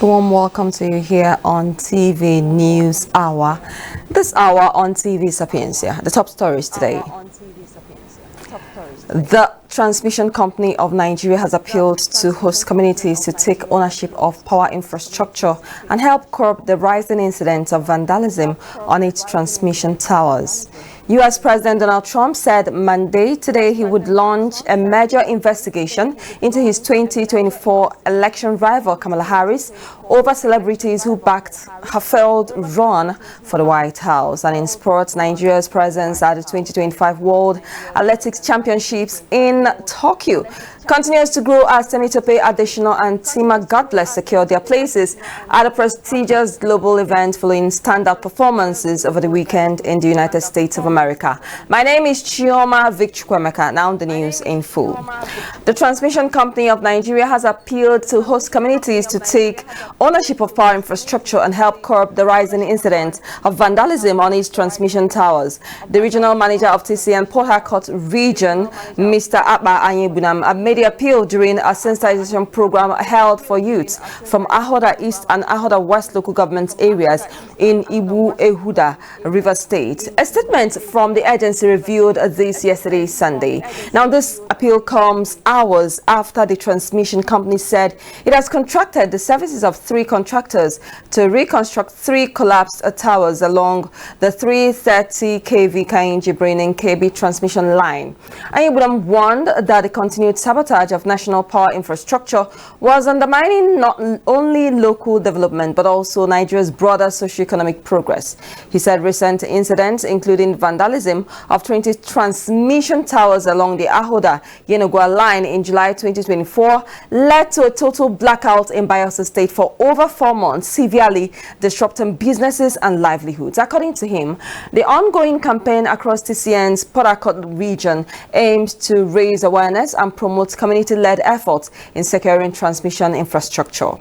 Warm welcome to you here on TV News Hour. This hour on TV Sapientia. The top stories today. The transmission company of Nigeria has appealed to host communities to take ownership of power infrastructure and help curb the rising incidents of vandalism on its transmission towers. U.S. President Donald Trump said Monday today he would launch a major investigation into his 2024 election rival Kamala Harris over celebrities who backed her failed run for the White House. And in sports, Nigeria's presence at the 2025 World Athletics Championships in Tokyo continues to grow as Temitope, Adeshina and Godbless secure their places at a prestigious global event following standout performances over the weekend in the United States of America. My name is Chioma Vicchukwemeka. Now the news in full. The transmission company of Nigeria has appealed to host communities to take ownership of power infrastructure and help curb the rising incident of vandalism on its transmission towers. The regional manager of TCN Port Harcourt region, Mr. Abba Anyebunam, made the appeal during a sensitization program held for youths from Ahoda East and Ahoda West local government areas in Ibu-Ehuda, River State. A statement from the agency revealed this yesterday, Sunday. Now, this appeal comes hours after the transmission company said it has contracted the services of 3 contractors to reconstruct 3 collapsed towers along the 330 kV Kainji-Braining KB transmission line. Anyebunam warned that the continued sabotage of national power infrastructure was undermining not only local development but also Nigeria's broader socio-economic progress. He said recent incidents, including vandalism of 20 transmission towers along the Ahoda-Yenagoa line in July 2024, led to a total blackout in Bayelsa State for over 4 months, severely disrupting businesses and livelihoods. According to him, the ongoing campaign across TCN's Port Harcourt region aims to raise awareness and promote community-led efforts in securing transmission infrastructure.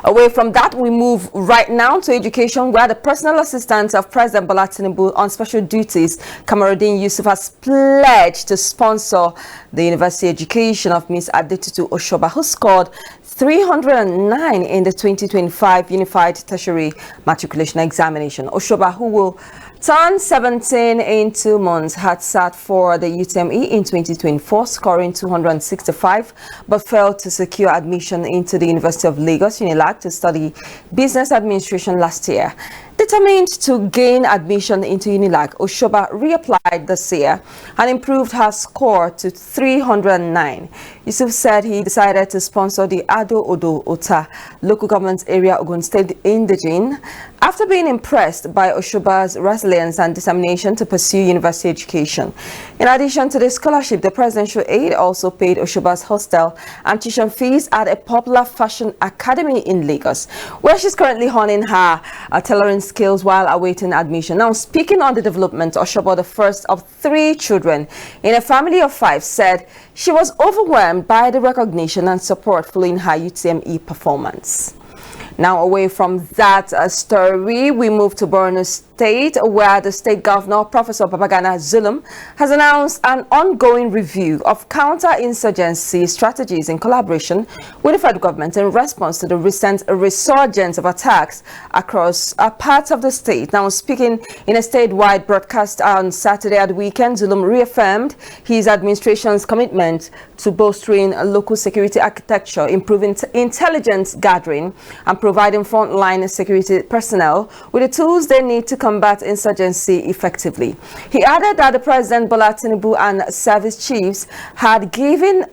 Away from that, we move right now to education, where the personal assistant of President Bola Tinubu on special duties, Kamaruddin Yusuf, has pledged to sponsor the university education of Miss Adetutu Osoba, who scored 309 in the 2025 Unified Tertiary Matriculation Examination. Osoba, who will turn 17 in 2 months, had sat for the UTME in 2024, scoring 265, but failed to secure admission into the University of Lagos, UNILAG, to study business administration last year. Determined to gain admission into UNILAG, Osoba reapplied this year and improved her score to 309. Yusuf said he decided to sponsor the Abeokuta local government area Ogun State indigene after being impressed by Osoba's resilience and determination to pursue university education. In addition to the scholarship, the presidential aide also paid Osoba's hostel and tuition fees at a popular fashion academy in Lagos, where she's currently honing her tailoring skills while awaiting admission. Now, speaking on the development, Osoba, the first of 3 children in a family of 5, said she was overwhelmed by the recognition and support following her UTME performance. Now, away from that story, we move to Borno State, where the state governor, Professor Babagana Zulum, has announced an ongoing review of counter-insurgency strategies in collaboration with the federal government in response to the recent resurgence of attacks across parts of the state. Now, speaking in a statewide broadcast on Saturday at the weekend, Zulum reaffirmed his administration's commitment to bolstering local security architecture, improving intelligence gathering, and providing frontline security personnel with the tools they need to combat insurgency effectively. He added that the President Bola Tinubu and service chiefs had given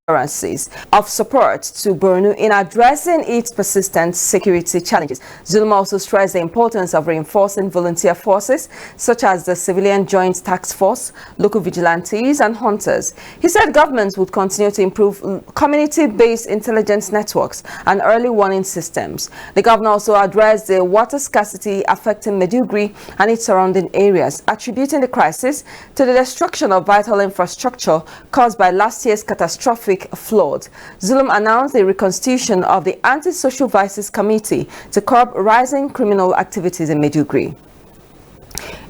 assurances of support to Borno in addressing its persistent security challenges. Zulum also stressed the importance of reinforcing volunteer forces such as the Civilian Joint Task Force, local vigilantes and hunters. He said governments would continue to improve community-based intelligence networks and early warning systems. The governor also addressed the water scarcity affecting Maiduguri and its surrounding areas, attributing the crisis to the destruction of vital infrastructure caused by last year's catastrophic flood. Zulum announced the reconstitution of the Anti-Social Vices Committee to curb rising criminal activities in Maiduguri.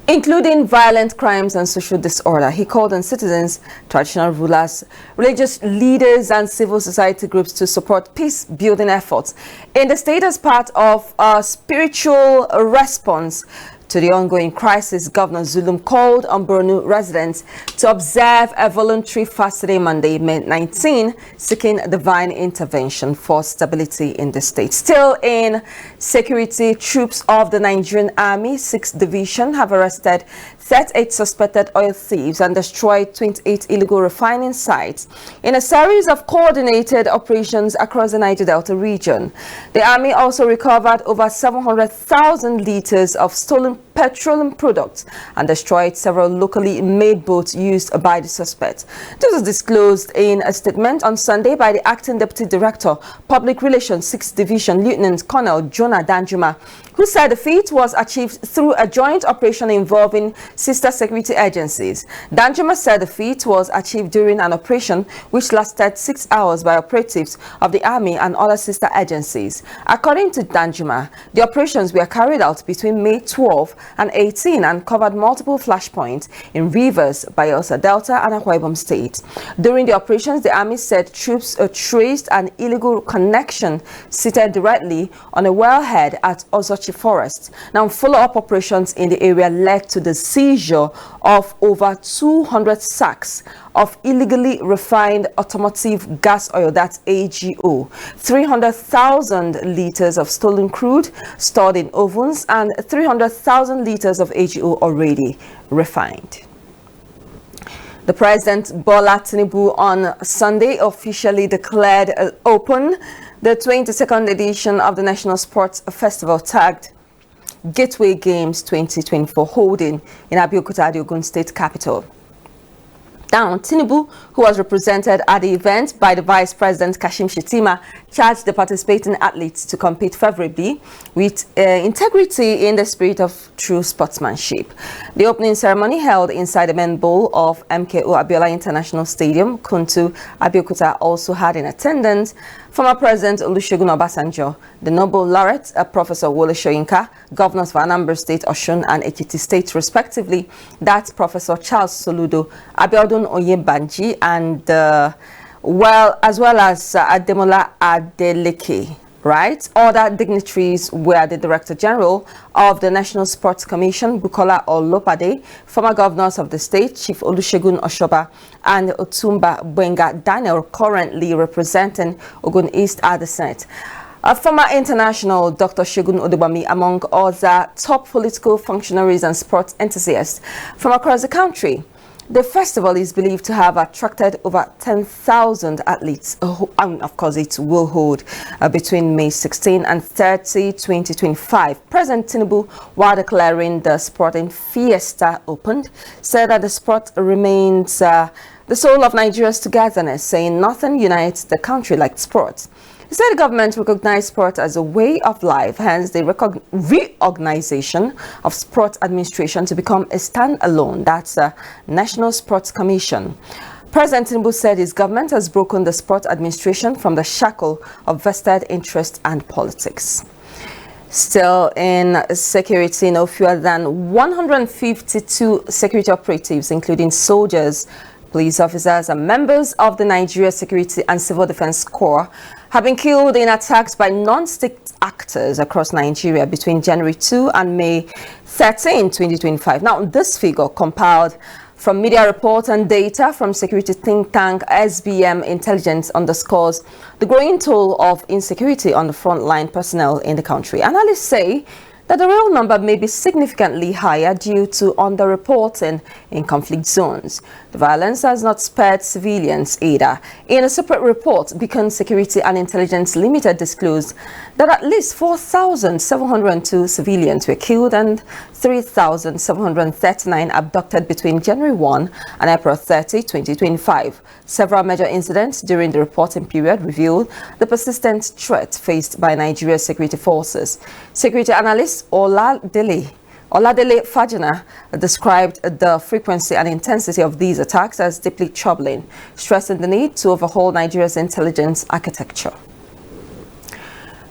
including violent crimes and social disorder. He called on citizens, traditional rulers, religious leaders and civil society groups to support peace-building efforts in the state as part of a spiritual response to the ongoing crisis. Governor Zulum called on Borno residents to observe a voluntary fast today, Monday, May 19, seeking divine intervention for stability in the state. Still in security, troops of the Nigerian Army 6th Division have arrested 38 suspected oil thieves and destroyed 28 illegal refining sites in a series of coordinated operations across the Niger Delta region. The Army also recovered over 700,000 liters of stolen petroleum products and destroyed several locally made boats used by the suspects. This was disclosed in a statement on Sunday by the Acting Deputy Director, Public Relations 6th Division, Lieutenant Colonel Jonah Danjuma, who said the feat was achieved through a joint operation involving sister security agencies. Danjuma said the feat was achieved during an operation which lasted 6 hours by operatives of the Army and other sister agencies. According to Danjuma, the operations were carried out between May 12 and 18 and covered multiple flashpoints in Rivers, Niger Delta and Akwa Ibom State. During the operations, the Army said troops traced an illegal connection seated directly on a wellhead at Ozochi Forest. Now, follow-up operations in the area led to the seizure of over 200 sacks of illegally refined automotive gas oil, that's AGO, 300,000 liters of stolen crude stored in ovens, and 300,000 liters of AGO already refined. The President Bola Tinubu on Sunday officially declared open the 22nd edition of the National Sports Festival tagged Gateway Games 2024 holding in Abeokuta, the Ogun State capital. Now, Tinubu, who was represented at the event by the Vice President Kashim Shettima, charged the participating athletes to compete favorably with integrity in the spirit of true sportsmanship. The opening ceremony held inside the main bowl of MKO Abiola International Stadium, Kuntu, Abeokuta, also had in attendance former President Olusegun Obasanjo, the Nobel laureate Professor Wole Soyinka, governors for Anambra State, Osun and Ekiti State respectively, that's Professor Charles Soludo, Abiodun Oyembanji, and as well as Ademola Adeleke. Right? Other dignitaries were the Director General of the National Sports Commission, Bukola Olopade, former governors of the state, Chief Olusegun Osoba, and Otumba Benga Daniel, currently representing Ogun East at the Senate. A former international, Dr. Segun Odubami, among other top political functionaries and sports enthusiasts from across the country. The festival is believed to have attracted over 10,000 athletes, and of course it will hold between May 16 and 30, 2025. President Tinubu, while declaring the sporting fiesta opened, said that the sport remains the soul of Nigeria's togetherness, saying nothing unites the country like sport. He said the government recognized sport as a way of life, hence the reorganization of sport administration to become a standalone, that's a National Sports Commission. President Tinubu said his government has broken the sport administration from the shackle of vested interest and politics. Still in security, no fewer than 152 security operatives, including soldiers, police officers and members of the Nigeria Security and Civil Defense Corps, have been killed in attacks by non-state actors across Nigeria between January 2 and May 13, 2025. Now, this figure compiled from media reports and data from security think tank SBM Intelligence underscores the growing toll of insecurity on the frontline personnel in the country. Analysts say that the real number may be significantly higher due to underreporting in conflict zones. The violence has not spared civilians either. In a separate report, Beacon Security and Intelligence Limited disclosed that at least 4,702 civilians were killed and 3,739 abducted between January 1 and April 30, 2025. Several major incidents during the reporting period revealed the persistent threat faced by Nigeria's security forces. Security analyst Oladele Fajana described the frequency and intensity of these attacks as deeply troubling, stressing the need to overhaul Nigeria's intelligence architecture.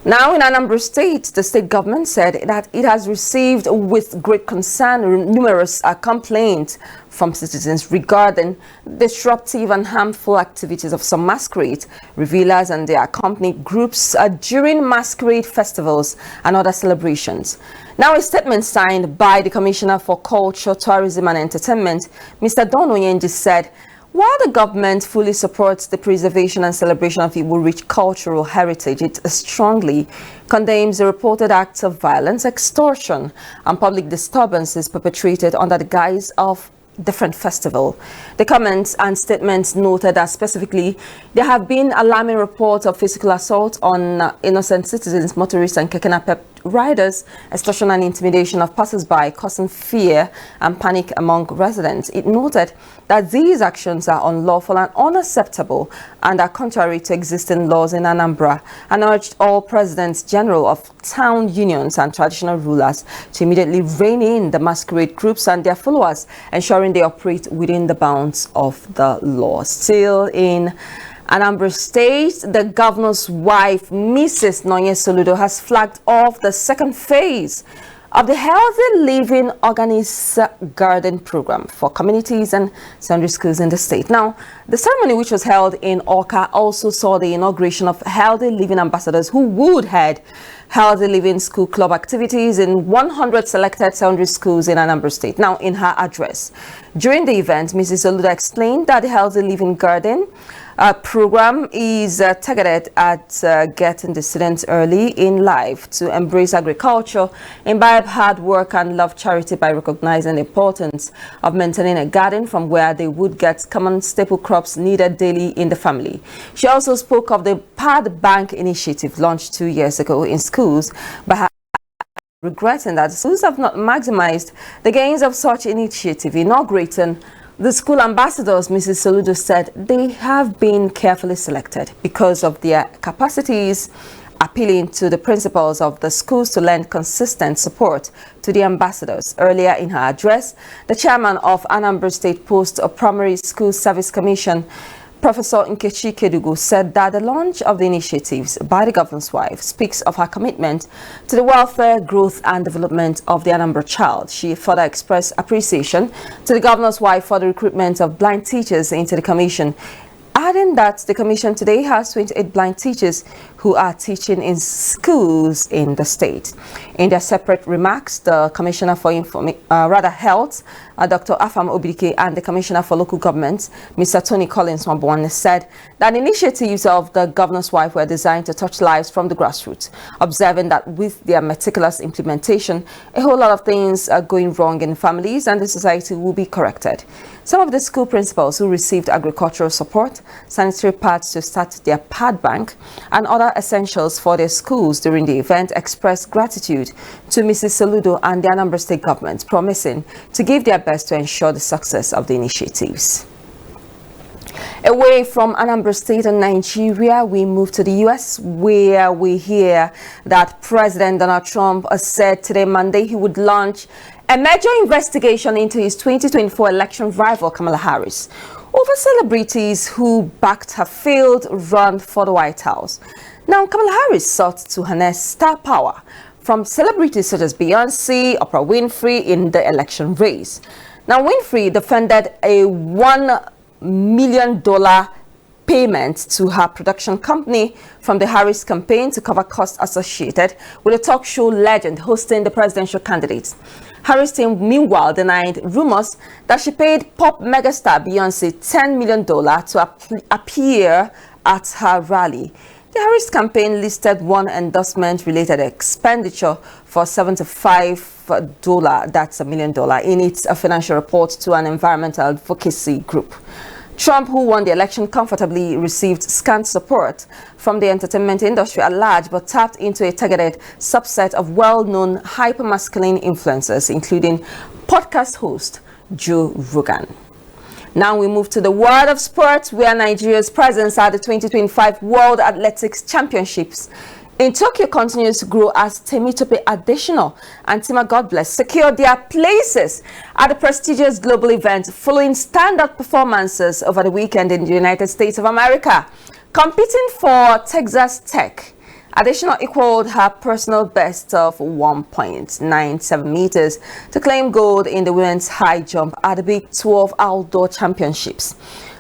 Now, in Anambra State, the state government said that it has received with great concern numerous complaints from citizens regarding disruptive and harmful activities of some masquerade revealers and their accompanied groups during masquerade festivals and other celebrations. Now, a statement signed by the Commissioner for Culture, Tourism and Entertainment, Mr. Don Oyenji, said, while the government fully supports the preservation and celebration of Igbo-rich cultural heritage, it strongly condemns the reported acts of violence, extortion, and public disturbances perpetrated under the guise of different festival. The comments and statements noted that specifically there have been alarming reports of physical assault on innocent citizens, motorists and keke napep riders, extortion and intimidation of passers-by, causing fear and panic among residents. It noted that these actions are unlawful and unacceptable and are contrary to existing laws in Anambra, and urged all presidents general of town unions and traditional rulers to immediately rein in the masquerade groups and their followers, ensuring they operate within the bounds of the law. Still in Anambra State, the governor's wife, Mrs. Nonye Soludo, has flagged off the second phase of the Healthy Living Organist Garden program for communities and secondary schools in the state. Now, the ceremony, which was held in Oka, also saw the inauguration of Healthy Living ambassadors who would head Healthy Living School Club activities in 100 selected secondary schools in Anambra State. Now, in her address during the event, Mrs. Soludo explained that the Healthy Living Garden program is targeted at getting the students early in life to embrace agriculture, imbibe hard work and love charity by recognizing the importance of maintaining a garden from where they would get common staple crops needed daily in the family. She also spoke of the Pad Bank initiative launched 2 years ago in schools, but regretting that schools have not maximized the gains of such initiative. Inaugurating the school ambassadors, Mrs. Soludo said they have been carefully selected because of their capacities, appealing to the principals of the schools to lend consistent support to the ambassadors. Earlier in her address, the chairman of Anambra State Post Primary School Service Commission, Professor Nkechi Kedugu, said that the launch of the initiatives by the governor's wife speaks of her commitment to the welfare, growth and development of the Anambra child. She further expressed appreciation to the governor's wife for the recruitment of blind teachers into the commission, adding that the commission today has 28 blind teachers who are teaching in schools in the state. In their separate remarks, the Commissioner for Health, Dr. Afam Obike, and the Commissioner for Local Government, Mr. Tony Collins Mabwane, said that initiatives of the governor's wife were designed to touch lives from the grassroots, observing that with their meticulous implementation, a whole lot of things are going wrong in families and the society will be corrected. Some of the school principals who received agricultural support, sanitary pads to start their pad bank, and other essentials for their schools during the event expressed gratitude to Mrs. Soludo and the Anambra State government, promising to give their best to ensure the success of the initiatives. Away from Anambra State and Nigeria, we move to the U.S., where we hear that President Donald Trump said today, Monday, he would launch a major investigation into his 2024 election rival, Kamala Harris, over celebrities who backed her failed run for the White House. Now, Kamala Harris sought to harness star power from celebrities such as Beyonce, Oprah Winfrey in the election race. Now, Winfrey defended a $1 million payment to her production company from the Harris campaign to cover costs associated with a talk show legend hosting the presidential candidates. Harris' team, meanwhile, denied rumors that she paid pop megastar Beyonce $10 million to appear at her rally. The Harris campaign listed one endorsement-related expenditure for $75, that's $1 million, in its financial report to an environmental advocacy group. Trump, who won the election comfortably, received scant support from the entertainment industry at large, but tapped into a targeted subset of well-known hyper-masculine influencers, including podcast host Joe Rogan. Now we move to the world of sports, where Nigeria's presence at the 2025 World Athletics Championships in Tokyo continues to grow as Temitope Adeshina and Godbless secured their places at the prestigious global event following standout performances over the weekend in the United States of America. Competing for Texas Tech, Adeshina equaled her personal best of 1.97 meters to claim gold in the women's high jump at the Big 12 Outdoor Championships.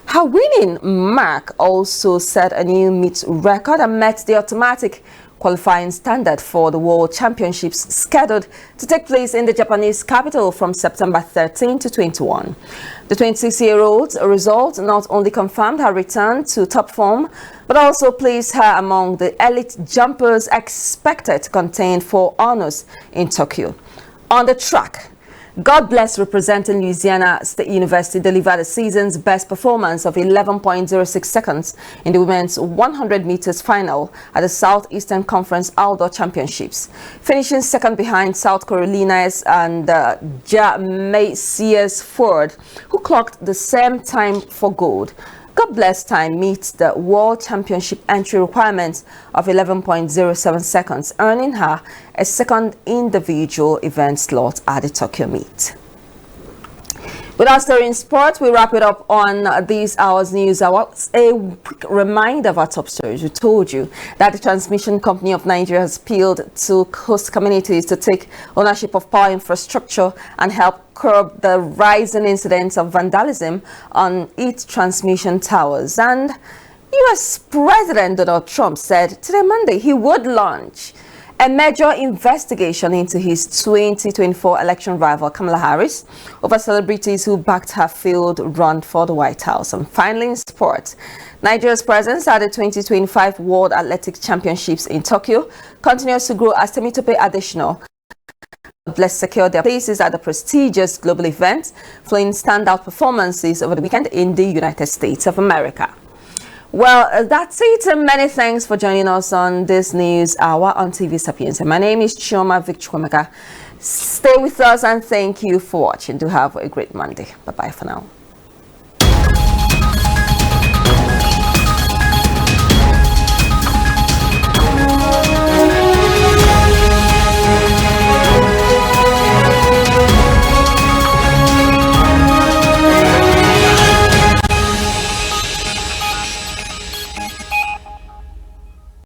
Her winning mark also set a new meet record and met the automatic qualifying standard for the World Championships scheduled to take place in the Japanese capital from September 13 to 21. The 26-year-old's result not only confirmed her return to top form, but also placed her among the elite jumpers expected to contend for honors in Tokyo. On the track, Godbless, representing Louisiana State University, delivered the season's best performance of 11.06 seconds in the women's 100 meters final at the Southeastern Conference Outdoor Championships, finishing second behind South Carolina's and Jamaica's Ford, who clocked the same time for gold. Godbless time meets the World Championship entry requirements of 11.07 seconds, earning her a second individual event slot at the Tokyo meet. With our story in sports, we wrap it up on this hour's news hour. A quick reminder of our top stories. We told you that the transmission company of Nigeria has appealed to host communities to take ownership of power infrastructure and help curb the rising incidents of vandalism on its transmission towers. And U.S. President Donald Trump said today, Monday, he would launch a major investigation into his 2024 election rival Kamala Harris over celebrities who backed her failed run for the White House. And finally, in sports, Nigeria's presence at the 2025 World Athletics Championships in Tokyo continues to grow as Temitope Adeshina Godbless secured their places at the prestigious global event, following standout performances over the weekend in the United States of America. Well, that's it, and many thanks for joining us on this news hour on TV Sapientia. My name is Chioma Victor. Stay with us and thank you for watching. Do have a great Monday. Bye-bye for now.